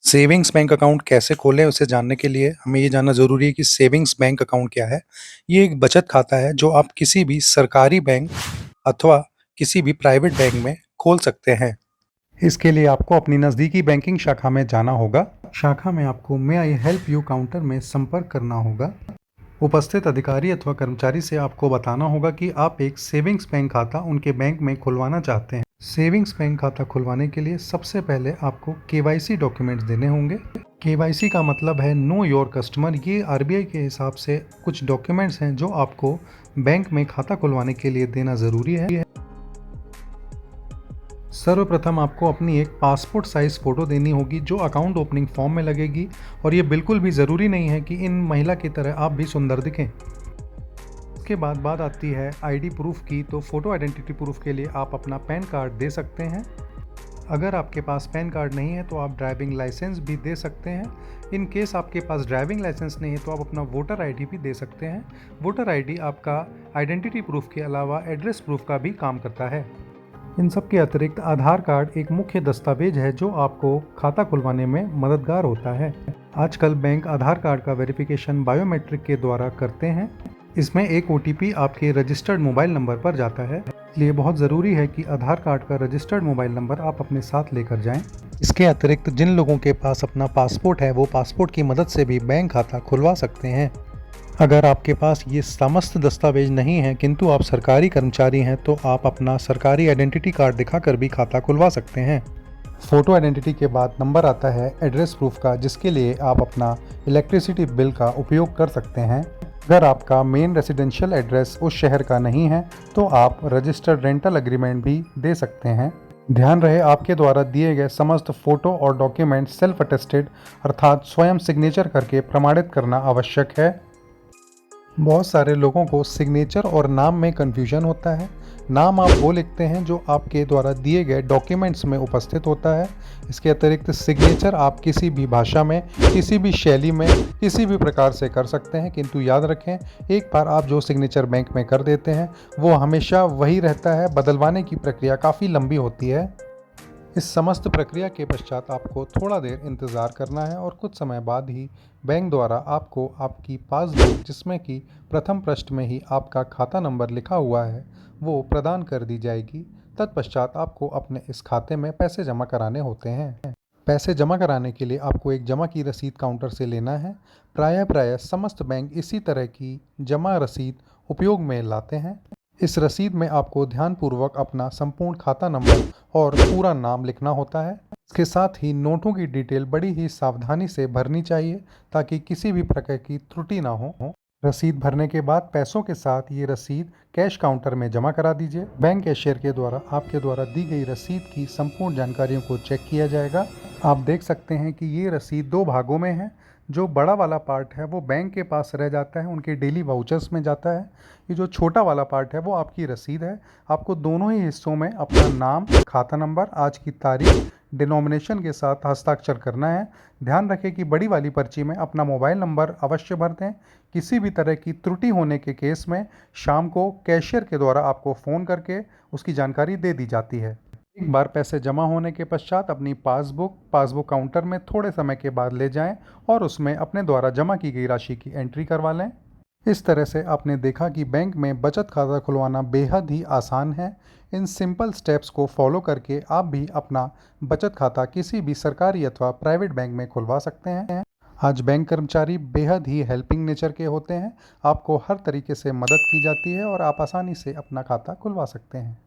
Savings bank account कैसे खोलें उसे जानने के लिए हमें ये जानना ज़रूरी है कि सेविंग्स बैंक अकाउंट क्या है। ये एक बचत खाता है जो आप किसी भी सरकारी बैंक अथवा किसी भी प्राइवेट बैंक में खोल सकते हैं। इसके लिए आपको अपनी नज़दीकी बैंकिंग शाखा में जाना होगा। शाखा में आपको मे आई हेल्प यू काउंटर में संपर्क करना होगा। उपस्थित अधिकारी अथवा कर्मचारी से आपको बताना होगा कि आप एक सेविंग्स बैंक खाता उनके बैंक में खुलवाना चाहते हैं। सेविंग्स बैंक खाता खुलवाने के लिए सबसे पहले आपको केवाईसी डॉक्यूमेंट्स देने होंगे। केवाईसी का मतलब है नो योर कस्टमर। ये आरबीआई के हिसाब से कुछ डॉक्यूमेंट्स हैं जो आपको बैंक में खाता खुलवाने के लिए देना ज़रूरी है। सर्वप्रथम आपको अपनी एक पासपोर्ट साइज़ फ़ोटो देनी होगी जो अकाउंट ओपनिंग फॉर्म में लगेगी, और ये बिल्कुल भी ज़रूरी नहीं है कि इन महिला की तरह आप भी सुंदर दिखें। इसके बाद बात आती है आईडी प्रूफ की, तो फ़ोटो आइडेंटिटी प्रूफ के लिए आप अपना पैन कार्ड दे सकते हैं। अगर आपके पास पैन कार्ड नहीं है तो आप ड्राइविंग लाइसेंस भी दे सकते हैं। इन केस आपके पास ड्राइविंग लाइसेंस नहीं है तो आप अपना वोटर आईडी भी दे सकते हैं। वोटर आईडी आपका आइडेंटिटी प्रूफ के अलावा एड्रेस प्रूफ का भी काम करता है। इन सब के अतिरिक्त आधार कार्ड एक मुख्य दस्तावेज है जो आपको खाता खुलवाने में मददगार होता है। आजकल बैंक आधार कार्ड का वेरिफिकेशन बायोमेट्रिक के द्वारा करते हैं। इसमें एक ओटीपी आपके रजिस्टर्ड मोबाइल नंबर पर जाता है, इसलिए बहुत ज़रूरी है कि आधार कार्ड का रजिस्टर्ड मोबाइल नंबर आप अपने साथ लेकर जाएं। इसके अतिरिक्त जिन लोगों के पास अपना पासपोर्ट है वो पासपोर्ट की मदद से भी बैंक खाता खुलवा सकते हैं। अगर आपके पास ये समस्त दस्तावेज नहीं हैं किंतु आप सरकारी कर्मचारी हैं तो आप अपना सरकारी आइडेंटिटी कार्ड दिखाकर भी खाता खुलवा सकते हैं। फ़ोटो आइडेंटिटी के बाद नंबर आता है एड्रेस प्रूफ का, जिसके लिए आप अपना इलेक्ट्रिसिटी बिल का उपयोग कर सकते हैं। अगर आपका मेन रेजिडेंशियल एड्रेस उस शहर का नहीं है तो आप रजिस्टर्ड रेंटल एग्रीमेंट भी दे सकते हैं। ध्यान रहे आपके द्वारा दिए गए समस्त फ़ोटो और डॉक्यूमेंट सेल्फ अटेस्टेड अर्थात स्वयं सिग्नेचर करके प्रमाणित करना आवश्यक है। बहुत सारे लोगों को सिग्नेचर और नाम में कन्फ्यूजन होता है। नाम आप वो लिखते हैं जो आपके द्वारा दिए गए डॉक्यूमेंट्स में उपस्थित होता है। इसके अतिरिक्त सिग्नेचर आप किसी भी भाषा में, किसी भी शैली में, किसी भी प्रकार से कर सकते हैं, किंतु याद रखें एक बार आप जो सिग्नेचर बैंक में कर देते हैं वो हमेशा वही रहता है। बदलवाने की प्रक्रिया काफ़ी लंबी होती है। इस समस्त प्रक्रिया के पश्चात आपको थोड़ा देर इंतज़ार करना है और कुछ समय बाद ही बैंक द्वारा आपको आपकी पासबुक, जिसमें कि प्रथम पृष्ठ में ही आपका खाता नंबर लिखा हुआ है, वो प्रदान कर दी जाएगी। तत्पश्चात आपको अपने इस खाते में पैसे जमा कराने होते हैं। पैसे जमा कराने के लिए आपको एक जमा की रसीद काउंटर से लेना है। प्रायः समस्त बैंक इसी तरह की जमा रसीद उपयोग में लाते हैं। इस रसीद में आपको ध्यानपूर्वक अपना संपूर्ण खाता नंबर और पूरा नाम लिखना होता है। इसके साथ ही नोटों की डिटेल बड़ी ही सावधानी से भरनी चाहिए ताकि किसी भी प्रकार की त्रुटि ना हो। रसीद भरने के बाद पैसों के साथ ये रसीद कैश काउंटर में जमा करा दीजिए। बैंक कैशियर के द्वारा आपके द्वारा दी गई रसीद की संपूर्ण जानकारियों को चेक किया जाएगा। आप देख सकते हैं कि ये रसीद दो भागों में है। जो बड़ा वाला पार्ट है वो बैंक के पास रह जाता है, उनके डेली वाउचर्स में जाता है। ये जो छोटा वाला पार्ट है वो आपकी रसीद है। आपको दोनों ही हिस्सों में अपना नाम, खाता नंबर, आज की तारीख, डिनोमिनेशन के साथ हस्ताक्षर करना है। ध्यान रखें कि बड़ी वाली पर्ची में अपना मोबाइल नंबर अवश्य भर दें। किसी भी तरह की त्रुटि होने के केस में शाम को कैशियर के द्वारा आपको फ़ोन करके उसकी जानकारी दे दी जाती है। एक बार पैसे जमा होने के पश्चात अपनी पासबुक काउंटर में थोड़े समय के बाद ले जाएं और उसमें अपने द्वारा जमा की गई राशि की एंट्री करवा लें। इस तरह से आपने देखा कि बैंक में बचत खाता खुलवाना बेहद ही आसान है। इन सिंपल स्टेप्स को फॉलो करके आप भी अपना बचत खाता किसी भी सरकारी अथवा प्राइवेट बैंक में खुलवा सकते हैं। आज बैंक कर्मचारी बेहद ही हेल्पिंग नेचर के होते हैं। आपको हर तरीके से मदद की जाती है और आप आसानी से अपना खाता खुलवा सकते हैं।